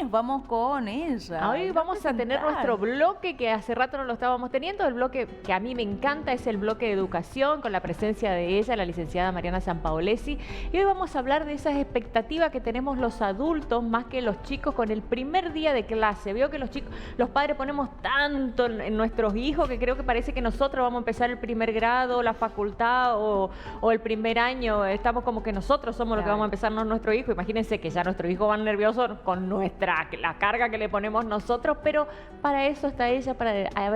nos vamos con ella. Hoy vamos a tener nuestro bloque que hace rato no lo estábamos teniendo, el bloque que a mí me encanta es el bloque de educación con la presencia de ella, la licenciada Mariana Sampaolesi. Y hoy vamos a hablar de esas expectativas que tenemos los adultos más que los chicos con el primer día de clase. Veo que los padres ponemos tanto en nuestros hijos que creo que parece que nosotros vamos a empezar el primer grado, la facultad o el primer año. Estamos como que nosotros somos los que vamos a empezar, no nuestro hijo. Imagínense que ya nuestro hijo va nervioso con la carga que le ponemos nosotros, pero para eso está ella, para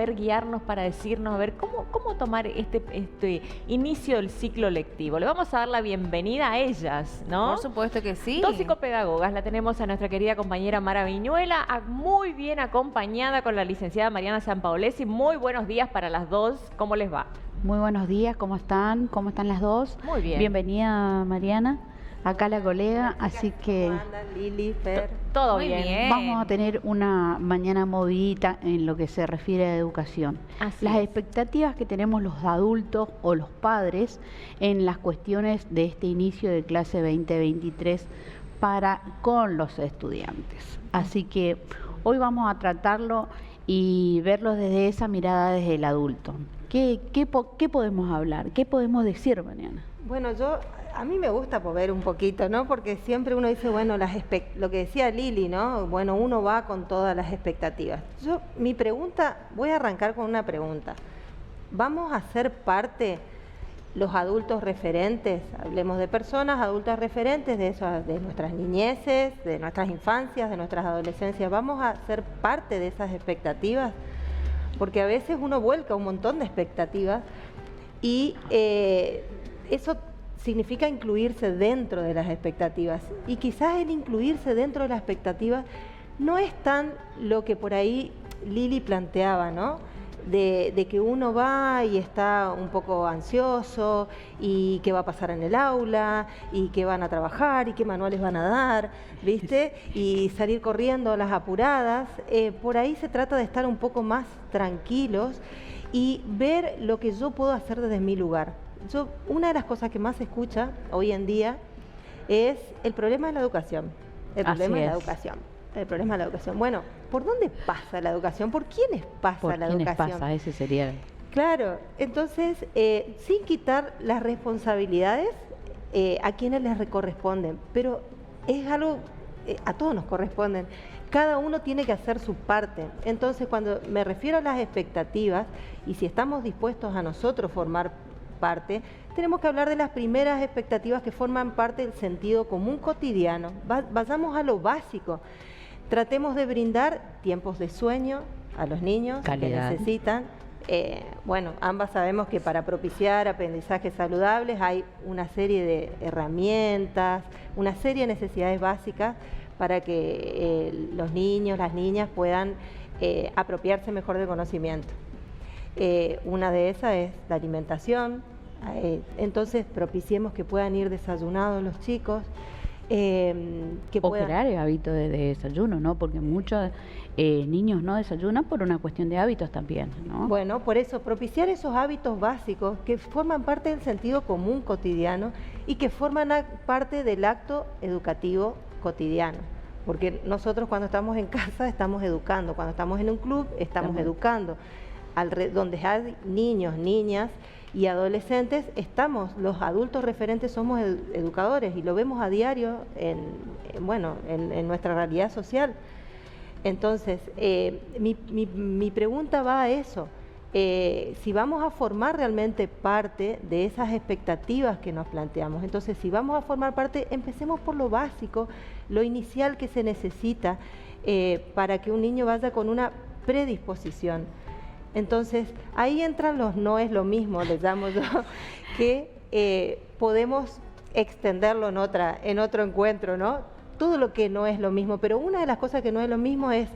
guiarnos, para decirnos, a ver, cómo tomar este inicio del ciclo lectivo. Le vamos a dar la bienvenida a ellas, ¿no? Por supuesto que sí. Dos psicopedagogas, la tenemos a nuestra querida compañera Mara Viñuela, muy bien acompañada con la licenciada Mariana Sampaolesi. Muy buenos días para las dos, ¿cómo les va? Muy buenos días, ¿cómo están? ¿Cómo están las dos? Muy bien. Bienvenida, Mariana, acá la colega, así que... ¿Cómo andan, Lili, Fer? Todo Muy bien. bien. Vamos a tener una mañana movidita en lo que se refiere a educación. Así Las es. expectativas que tenemos los adultos o los padres en las cuestiones de este inicio de clase 2023 con los estudiantes. Así que hoy vamos a tratarlo y verlo desde esa mirada desde el adulto. ¿Qué podemos hablar? ¿Qué podemos decir, Mariana? Bueno, a mí me gusta ver un poquito, ¿no? Porque siempre uno dice, bueno, lo que decía Lili, ¿no? Bueno, uno va con todas las expectativas. Voy a arrancar con una pregunta. ¿Vamos a ser parte, los adultos referentes, hablemos de personas, adultas referentes de nuestras niñeces, de nuestras infancias, de nuestras adolescencias? ¿Vamos a ser parte de esas expectativas? Porque a veces uno vuelca un montón de expectativas y eso significa incluirse dentro de las expectativas. Y quizás el incluirse dentro de las expectativas no es tan lo que por ahí Lili planteaba, ¿no? De que uno va y está un poco ansioso y qué va a pasar en el aula y qué van a trabajar y qué manuales van a dar, ¿viste? Y salir corriendo a las apuradas. Por ahí se trata de estar un poco más tranquilos y ver lo que yo puedo hacer desde mi lugar. Una de las cosas que más se escucha hoy en día es el problema de la educación. El problema de la educación. El problema de la educación. Bueno, ¿por dónde pasa la educación? ¿Por quiénes pasa la educación? ¿Por quiénes pasa? Ese sería... Claro, entonces, sin quitar las responsabilidades a quienes les corresponden, pero es algo, a todos nos corresponden. Cada uno tiene que hacer su parte. Entonces, cuando me refiero a las expectativas, y si estamos dispuestos a nosotros formar parte, tenemos que hablar de las primeras expectativas que forman parte del sentido común cotidiano. Vayamos a lo básico. Tratemos de brindar tiempos de sueño a los niños Calidad. que necesitan. Bueno, ambas sabemos que para propiciar aprendizajes saludables hay una serie de herramientas, una serie de necesidades básicas para que los niños, las niñas puedan apropiarse mejor del conocimiento. Una de esas es la alimentación. Entonces propiciemos que puedan ir desayunados los chicos. Crear el hábito de desayuno, ¿no? Porque muchos niños no desayunan por una cuestión de hábitos también, ¿no? Bueno, por eso, propiciar esos hábitos básicos que forman parte del sentido común cotidiano y que forman parte del acto educativo cotidiano. Porque nosotros cuando estamos en casa estamos educando, cuando estamos en un club estamos educando. Donde hay niños, niñas y adolescentes, los adultos referentes somos educadores y lo vemos a diario en nuestra realidad social. Entonces, mi pregunta va a eso. Si vamos a formar realmente parte de esas expectativas que nos planteamos, entonces si vamos a formar parte, empecemos por lo básico, lo inicial que se necesita para que un niño vaya con una predisposición. Entonces, ahí entran los no es lo mismo, les llamo yo, que podemos extenderlo en otro encuentro, ¿no? Todo lo que no es lo mismo, pero una de las cosas que no es lo mismo es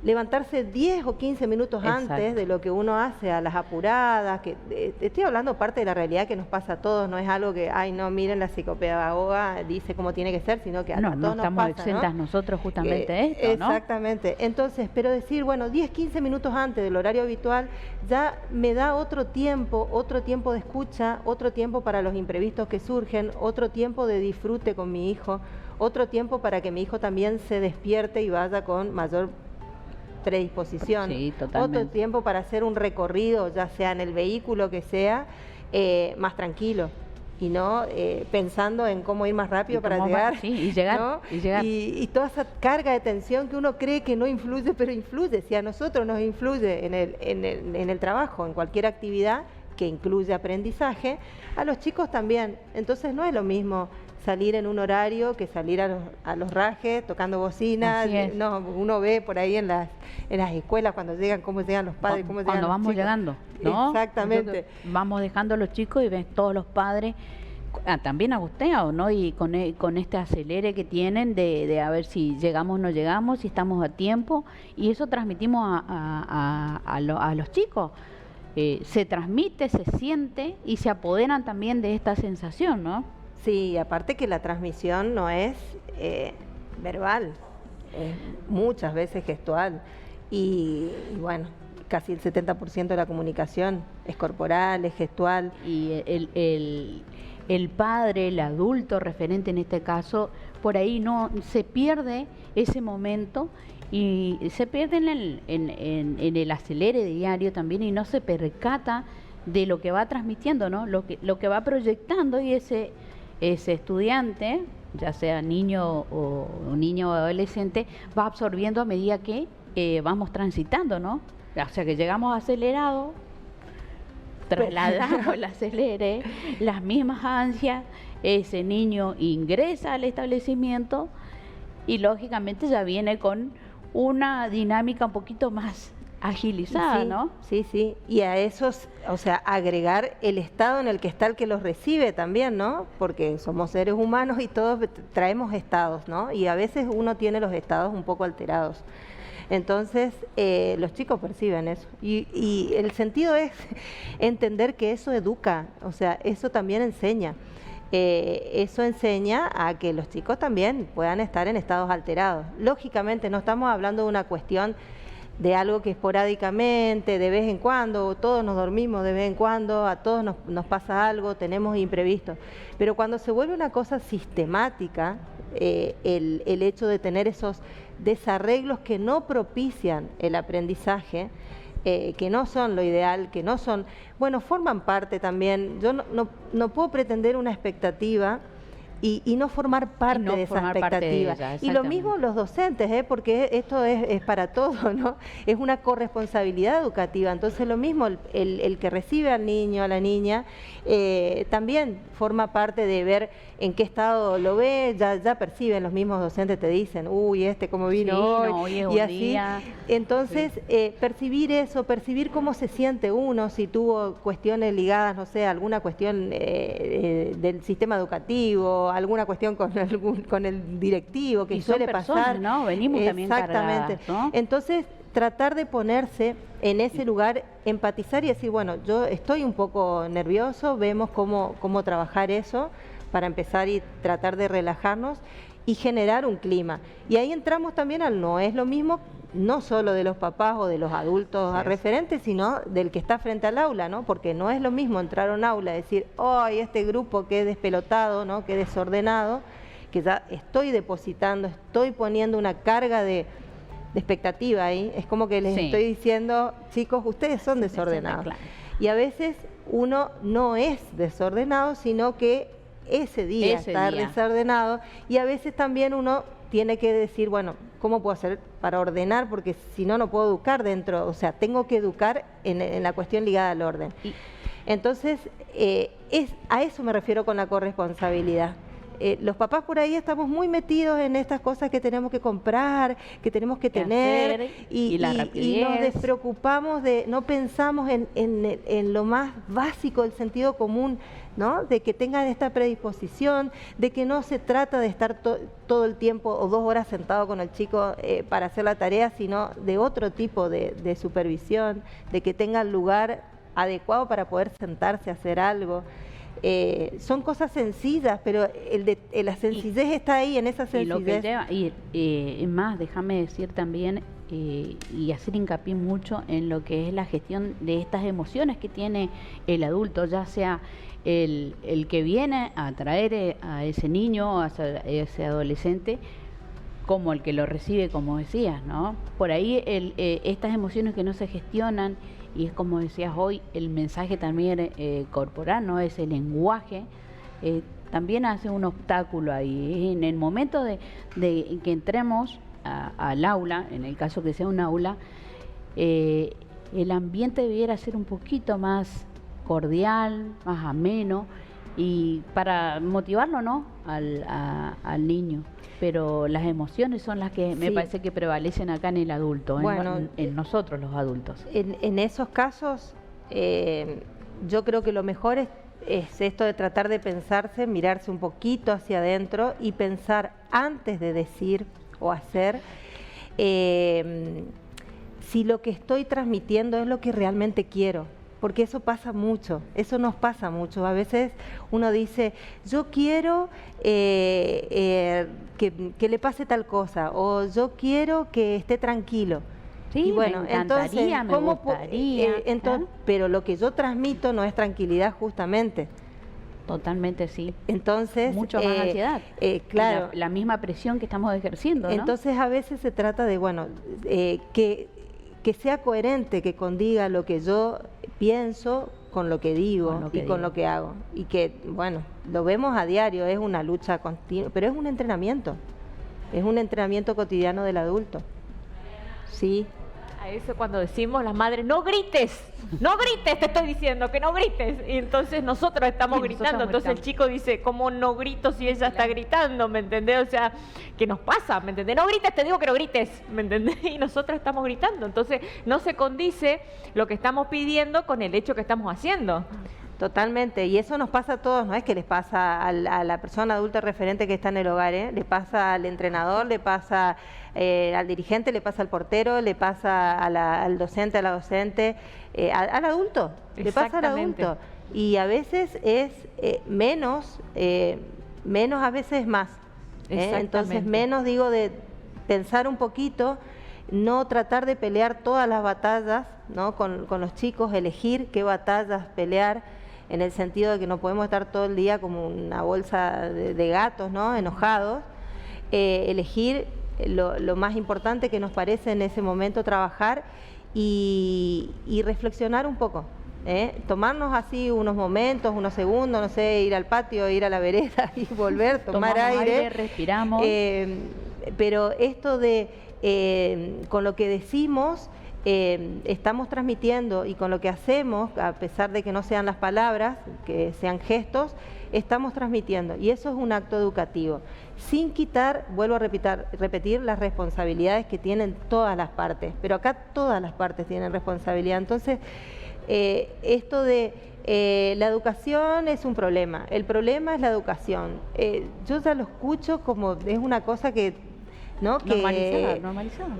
levantarse 10 o 15 minutos Exacto. antes de lo que uno hace a las apuradas, que estoy hablando parte de la realidad que nos pasa a todos, no es algo que, ay no, miren la psicopedagoga dice cómo tiene que ser, sino que a No, todos no nos estamos pasa, exentas ¿no? nosotros justamente de esto, ¿no? Exactamente. Entonces, pero decir, bueno, 10, 15 minutos antes del horario habitual ya me da otro tiempo de escucha, otro tiempo para los imprevistos que surgen, otro tiempo de disfrute con mi hijo, otro tiempo para que mi hijo también se despierte y vaya con mayor predisposición. Sí, totalmente. Otro tiempo para hacer un recorrido, ya sea en el vehículo que sea, más tranquilo. Y no pensando en cómo ir más rápido para llegar. Sí, y llegar, ¿no? y llegar. Y toda esa carga de tensión que uno cree que no influye, pero influye. Si a nosotros nos influye en el trabajo, en cualquier actividad que incluye aprendizaje, a los chicos también. Entonces no es lo mismo salir en un horario que salir a los rajes, tocando bocinas. Así es. No, uno ve por ahí en las escuelas cuando llegan, cómo llegan los padres, cómo llegan Cuando los vamos chicos. llegando, ¿no? Exactamente. Vamos dejando a los chicos y ven todos los padres también angustiados, ¿no? Y con este acelere que tienen de a ver si llegamos o no llegamos, si estamos a tiempo, y eso transmitimos a los chicos. Se transmite, se siente y se apoderan también de esta sensación, ¿no? Sí, aparte que la transmisión no es verbal, es muchas veces gestual y bueno, casi el 70% de la comunicación es corporal, es gestual. Y el padre, el adulto referente en este caso, por ahí no se pierde ese momento y se pierde en el acelere diario también y no se percata de lo que va transmitiendo, ¿no? Lo que va proyectando, y ese estudiante, ya sea niño o adolescente, va absorbiendo a medida que vamos transitando, ¿no? O sea que llegamos acelerados, trasladamos el acelere, las mismas ansias, ese niño ingresa al establecimiento y lógicamente ya viene con una dinámica un poquito más agilizada, Sí, ¿no? Sí, sí. Y a esos, o sea, agregar el estado en el que está el que los recibe también, ¿no? Porque somos seres humanos y todos traemos estados, ¿no? Y a veces uno tiene los estados un poco alterados. Entonces, los chicos perciben eso. Y el sentido es entender que eso educa, o sea, eso también enseña. Eso enseña a que los chicos también puedan estar en estados alterados. Lógicamente, no estamos hablando de una cuestión de algo que esporádicamente, de vez en cuando, todos nos dormimos de vez en cuando, a todos nos pasa algo, tenemos imprevistos. Pero cuando se vuelve una cosa sistemática, el hecho de tener esos desarreglos que no propician el aprendizaje, que no son lo ideal, que no son, bueno, forman parte también. Yo no puedo pretender una expectativa y no formar parte no de esa formar parte de expectativa. ella, Y lo mismo los docentes, porque esto es para todo, ¿no? Es una corresponsabilidad educativa. Entonces lo mismo, el que recibe al niño, a la niña, también forma parte de ver en qué estado lo ve, ya perciben, los mismos docentes te dicen, uy, cómo vino Sí, hoy, no, hoy es y un así. día. Entonces, percibir eso, percibir cómo se siente uno, si tuvo cuestiones ligadas, no sé, alguna cuestión del sistema educativo, alguna cuestión con el directivo, que Y son suele personas, pasar. ¿no? Venimos también Exactamente. cargadas, ¿no? Entonces, tratar de ponerse en ese lugar, empatizar y decir, bueno, yo estoy un poco nervioso, vemos cómo trabajar eso para empezar y tratar de relajarnos y generar un clima. Y ahí entramos también no es lo mismo, no solo de los papás o de los adultos referentes, sino del que está frente al aula, ¿no? Porque no es lo mismo entrar a un aula y decir, ¡ay, este grupo que es despelotado, ¿no? Que desordenado, que ya estoy depositando, estoy poniendo una carga de expectativa ahí, es como que les estoy diciendo, chicos, ustedes son desordenados. Claro. Y a veces uno no es desordenado, sino que ese día está desordenado, y a veces también uno tiene que decir, bueno, ¿cómo puedo hacer para ordenar? Porque si no, no puedo educar dentro, o sea, tengo que educar en la cuestión ligada al orden. Entonces, a eso me refiero con la corresponsabilidad. los papás por ahí estamos muy metidos en estas cosas que tenemos que comprar, que tenemos que ¿Qué tener, hacer? y Y la nos rapidez. despreocupamos no pensamos en lo más básico, el sentido común, ¿no? De que tengan esta predisposición, de que no se trata de estar todo el tiempo o 2 horas sentado con el chico para hacer la tarea, sino de otro tipo de supervisión, de que tengan lugar adecuado para poder sentarse a hacer algo. Son cosas sencillas, pero la sencillez está ahí, en esa Y lo que sencillez. lleva, es más, déjame decir también y hacer hincapié mucho en lo que es la gestión de estas emociones que tiene el adulto, ya sea el que viene a traer a ese niño, a ese adolescente, como el que lo recibe, como decías, ¿no? Por ahí estas emociones que no se gestionan, y es como decías hoy, el mensaje también corporal, ¿no? Ese lenguaje, también hace un obstáculo ahí. En el momento de que entremos al aula, en el caso que sea un aula, el ambiente debiera ser un poquito más cordial, más ameno, y para motivarlo, ¿no? al niño. Pero las emociones son las que me Sí. parece que prevalecen acá en el adulto, Bueno, en nosotros los adultos. En esos casos, yo creo que lo mejor es esto de tratar de pensarse, mirarse un poquito hacia adentro y pensar antes de decir o hacer si lo que estoy transmitiendo es lo que realmente quiero. Porque eso pasa mucho, eso nos pasa mucho. A veces uno dice, yo quiero que le pase tal cosa, o yo quiero que esté tranquilo. Sí, Y bueno, me encantaría, me gustaría. ¿Eh? Pero lo que yo transmito no es tranquilidad justamente. Totalmente, sí. Entonces, Mucho más ansiedad. Claro. La misma presión que estamos ejerciendo, ¿no? Entonces a veces se trata de, bueno, que sea coherente, que condiga lo que yo pienso con lo que digo con lo que hago. Y que, bueno, lo vemos a diario, es una lucha continua, pero es un entrenamiento cotidiano del adulto. Sí. A eso cuando decimos las madres, no grites, te estoy diciendo que no grites. Y entonces nosotros estamos gritando, entonces el chico dice, ¿cómo no grito si ella está gritando? ¿Me entendés? O sea, ¿qué nos pasa? ¿Me entendés? No grites, te digo que no grites, ¿me entendés? Y nosotros estamos gritando, entonces no se condice lo que estamos pidiendo con el hecho que estamos haciendo. Totalmente, y eso nos pasa a todos, no es que les pasa a la persona adulta referente que está en el hogar, le pasa al entrenador, le pasa al dirigente, le pasa al portero, le pasa al docente, a la docente, al adulto, le pasa al adulto. Y a veces es menos a veces más. Entonces menos, digo, de pensar un poquito, no tratar de pelear todas las batallas, ¿no? Con los chicos, elegir qué batallas pelear, en el sentido de que no podemos estar todo el día como una bolsa de gatos, ¿no? Enojados. Elegir lo más importante que nos parece en ese momento trabajar y reflexionar un poco. Tomarnos así unos momentos, unos segundos, no sé, ir al patio, ir a la vereda y volver, tomar aire, respiramos. Pero esto de, con lo que decimos, estamos transmitiendo, y con lo que hacemos, a pesar de que no sean las palabras, que sean gestos, estamos transmitiendo, y eso es un acto educativo, sin quitar, vuelvo a repetir las responsabilidades que tienen todas las partes, pero acá todas las partes tienen responsabilidad. Entonces, esto de la educación es un problema, el problema es la educación. Yo ya lo escucho como es una cosa que, ¿no? Normalizada.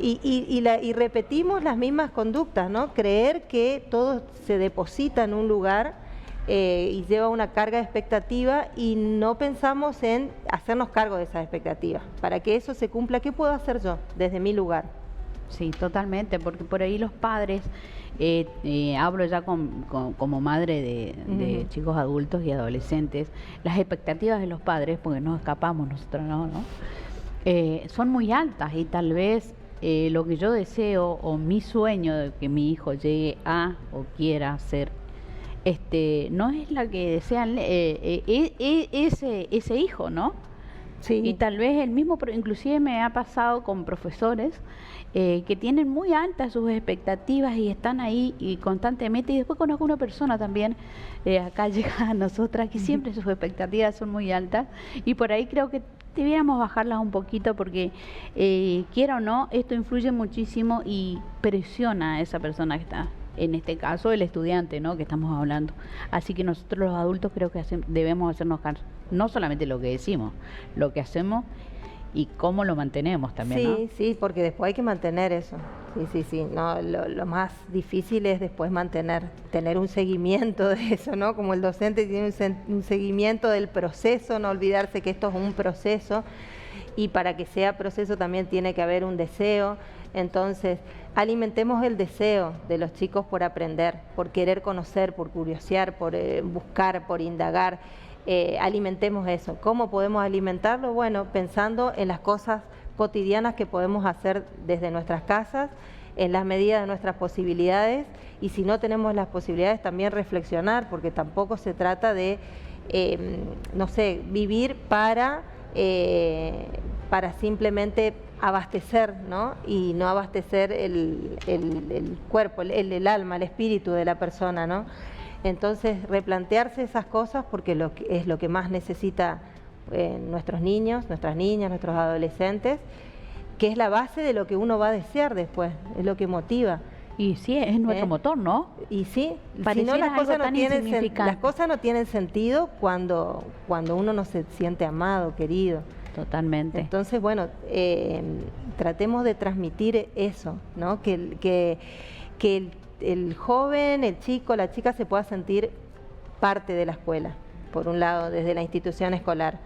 Y repetimos las mismas conductas, ¿no? Creer que todo se deposita en un lugar y lleva una carga de expectativa, y no pensamos en hacernos cargo de esas expectativas. Para que eso se cumpla, ¿qué puedo hacer yo desde mi lugar? Sí, totalmente, porque por ahí los padres, hablo ya como madre de chicos adultos y adolescentes, las expectativas de los padres, porque no escapamos nosotros, ¿no? Son muy altas, y tal vez lo que yo deseo o mi sueño de que mi hijo llegue a o quiera ser, no es la que desean ese hijo, ¿no? Sí. Y tal vez el mismo, inclusive me ha pasado con profesores que tienen muy altas sus expectativas y están ahí y constantemente, y después conozco una persona también, acá llega a nosotras, que siempre sus expectativas son muy altas, y por ahí creo que debiéramos bajarlas un poquito porque, quiera o no, esto influye muchísimo y presiona a esa persona que está, en este caso el estudiante, ¿no?, que estamos hablando. Así que nosotros los adultos creo que debemos hacernos caso, no solamente lo que decimos, lo que hacemos y cómo lo mantenemos también, ¿no? Sí, sí, porque después hay que mantener eso. Sí. No, lo más difícil es después tener un seguimiento de eso, ¿no? Como el docente tiene un seguimiento del proceso, no olvidarse que esto es un proceso, y para que sea proceso también tiene que haber un deseo. Entonces, alimentemos el deseo de los chicos por aprender, por querer conocer, por curiosear, por buscar, por indagar. Alimentemos eso. ¿Cómo podemos alimentarlo? Bueno, pensando en las cosas cotidianas que podemos hacer desde nuestras casas, en las medidas de nuestras posibilidades, y si no tenemos las posibilidades también reflexionar, porque tampoco se trata de, no sé, vivir para simplemente abastecer, ¿no? Y no abastecer el cuerpo, el alma, el espíritu de la persona, ¿no? Entonces, replantearse esas cosas porque es lo que más necesita nuestros niños, nuestras niñas, nuestros adolescentes, que es la base de lo que uno va a desear después, es lo que motiva. Y sí, es nuestro motor, ¿no? Y sí, si no, Pareciera las cosas algo tan insignificante. las cosas no tienen sentido cuando uno no se siente amado, querido. Totalmente. Entonces, bueno, tratemos de transmitir eso, ¿no? Que el joven, el chico, la chica se pueda sentir parte de la escuela, por un lado, desde la institución escolar.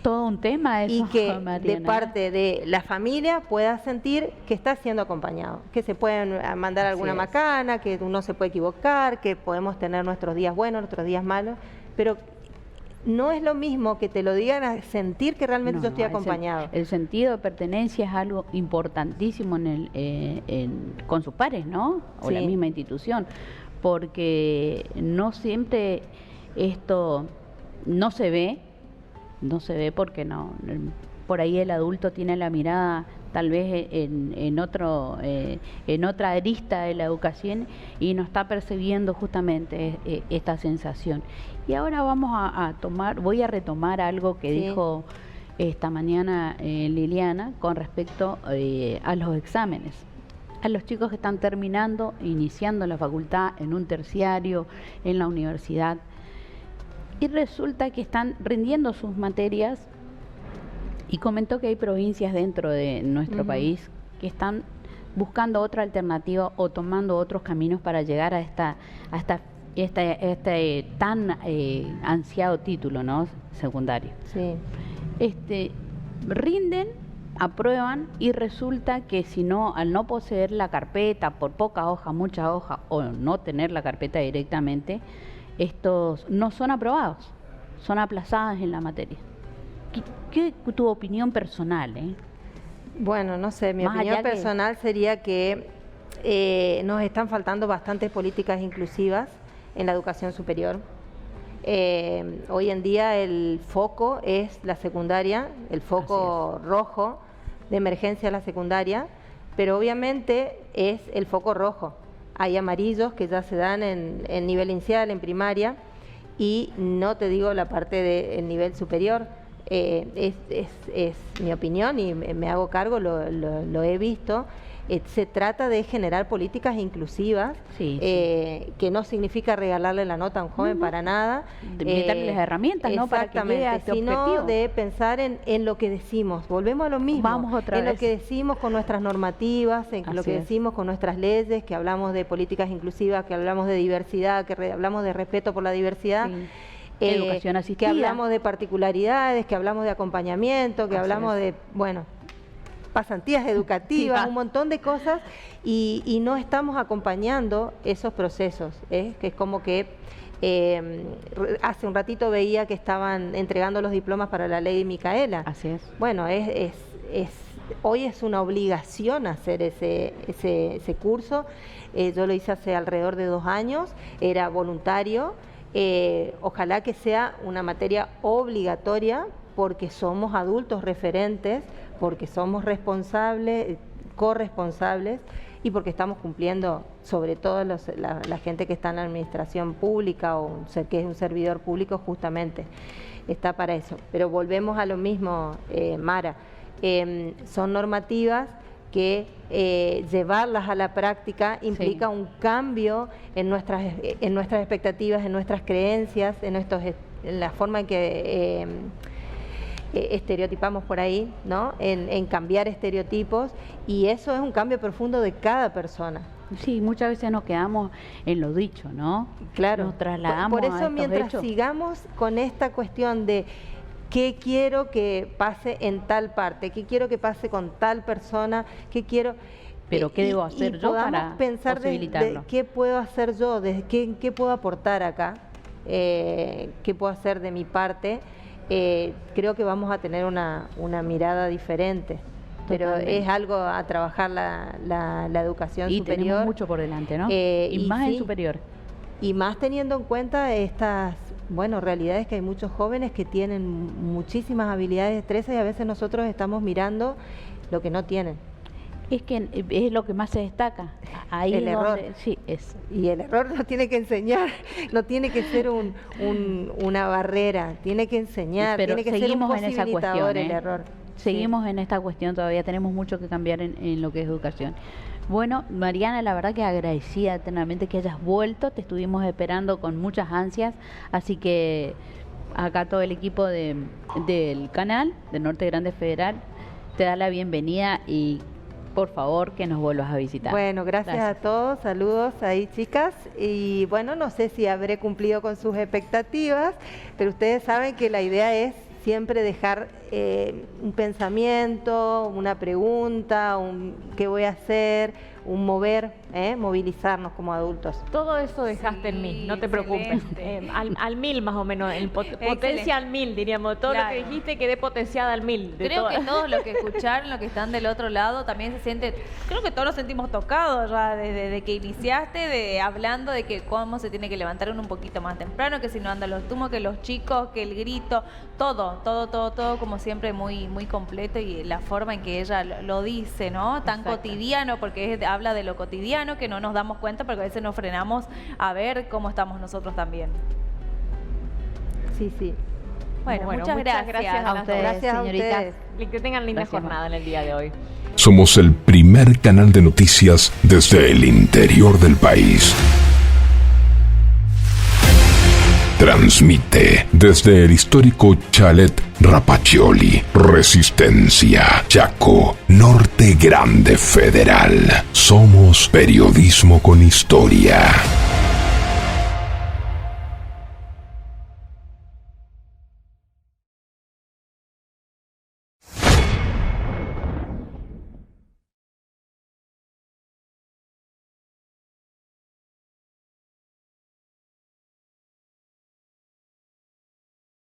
Todo un tema eso, Y que Mariana, de parte de la familia pueda sentir que está siendo acompañado, que se pueden mandar Así alguna es. macana, que uno se puede equivocar, que podemos tener nuestros días buenos, nuestros días malos, pero no es lo mismo que te lo digan a sentir que realmente yo estoy acompañado. El sentido de pertenencia es algo importantísimo con sus pares, ¿no? O Sí. la misma institución, porque no siempre esto no se ve porque no, por ahí el adulto tiene la mirada tal vez en otra arista de la educación y no está percibiendo justamente esta sensación. Y ahora voy a retomar algo que Sí. dijo esta mañana Liliana con respecto a los exámenes. A los chicos que están iniciando la facultad, en un terciario, en la universidad, y resulta que están rindiendo sus materias, y comentó que hay provincias dentro de nuestro país que están buscando otra alternativa o tomando otros caminos para llegar a este tan ansiado título, ¿no?, secundario. Sí. Rinden, aprueban, y resulta que al no poseer la carpeta, por poca hoja, mucha hoja, o no tener la carpeta directamente, estos no son aprobados, son aplazadas en la materia. ¿Qué es tu opinión personal? Bueno, no sé, mi Más opinión allá que- personal sería que nos están faltando bastantes políticas inclusivas en la educación superior. Hoy en día el foco es la secundaria, el foco rojo de emergencia es la secundaria, pero obviamente es el foco rojo. Hay amarillos que ya se dan en nivel inicial, en primaria, y no te digo la parte del nivel superior. Es mi opinión y me hago cargo, lo he visto. Se trata de generar políticas inclusivas, Sí, que no significa regalarle la nota a un joven para nada. De brindarle las herramientas, ¿no?, para que llegue a este sino objetivo. de pensar en lo que decimos. Volvemos a lo mismo. Vamos otra en vez. lo que decimos con nuestras normativas, en lo Así que es. decimos con nuestras leyes, que hablamos de políticas inclusivas, que hablamos de diversidad, que hablamos de respeto por la diversidad. Sí. Educación Que asistida. hablamos de particularidades, que hablamos de acompañamiento, que Así hablamos es. de, bueno, pasantías educativas, Sí, va. un montón de cosas, y no estamos acompañando esos procesos, que es como que hace un ratito veía que estaban entregando los diplomas para la ley de Micaela. Así es. Bueno, hoy es una obligación hacer ese curso. Yo lo hice hace alrededor de 2 años, era voluntario. Ojalá que sea una materia obligatoria porque somos adultos referentes, porque somos responsables, corresponsables y porque estamos cumpliendo, sobre todo la gente que está en la administración pública o que es un servidor público, justamente está para eso. Pero volvemos a lo mismo, Mara, son normativas que llevarlas a la práctica implica un cambio en nuestras expectativas, en nuestras creencias, en la forma en que estereotipamos por ahí, ¿no? En cambiar estereotipos, y eso es un cambio profundo de cada persona. Sí, muchas veces nos quedamos en lo dicho, ¿no? Claro. Nos trasladamos por a eso estos mientras hechos. sigamos con esta cuestión de qué quiero que pase en tal parte, qué quiero que pase con tal persona, qué quiero... Pero ¿qué debo hacer yo para pensar posibilitarlo? de qué puedo hacer yo, de qué puedo aportar acá, qué puedo hacer de mi parte. Creo que vamos a tener una mirada diferente. Pero Totalmente. es algo a trabajar la educación Y superior. tenemos mucho por delante, ¿no? Y más sí, en superior. Y más teniendo en cuenta estas, realidades que hay muchos jóvenes que tienen muchísimas habilidades, destrezas, y a veces nosotros estamos mirando lo que no tienen. Es que es lo que más se destaca. Ahí El es error. donde, sí, es. Y el error no tiene que enseñar, no tiene que ser una barrera, tiene que enseñar, Pero tiene que ser un seguimos en esa posibilitador cuestión, el ¿eh? error. Seguimos en esta cuestión, todavía tenemos mucho que cambiar en lo que es educación. Bueno, Mariana, la verdad que agradecida eternamente que hayas vuelto, te estuvimos esperando con muchas ansias, así que acá todo el equipo del canal, de Norte Grande Federal, te da la bienvenida y por favor que nos vuelvas a visitar. Bueno, gracias a todos, saludos ahí, chicas, y bueno, no sé si habré cumplido con sus expectativas, pero ustedes saben que la idea es siempre dejar un pensamiento, una pregunta, qué voy a hacer, un mover, movilizarnos como adultos. Todo eso dejaste en mí, no te preocupes. Al 1000 más o menos, potencia al 1000 diríamos. Todo Claro. lo que dijiste quedé potenciada al 1000. Creo que todos los que escucharon, los que están del otro lado, también se sienten, creo que todos nos sentimos tocados ya desde que iniciaste, hablando de que cómo se tiene que levantar uno un poquito más temprano, que si no andan los tumos, que los chicos, que el grito, todo como siempre muy, muy completo, y la forma en que ella lo dice, ¿no? Tan Exacto. cotidiano, porque habla de lo cotidiano, que no nos damos cuenta, porque a veces nos frenamos a ver cómo estamos nosotros también. Sí, sí. Bueno, muchas gracias a a las ustedes, dos. Gracias a señoritas. ustedes. Que tengan linda Gracias, jornada en el día de hoy. Somos el primer canal de noticias desde el interior del país. Transmite desde el histórico Chalet Rapaccioli, Resistencia, Chaco, Norte Grande Federal. Somos periodismo con historia.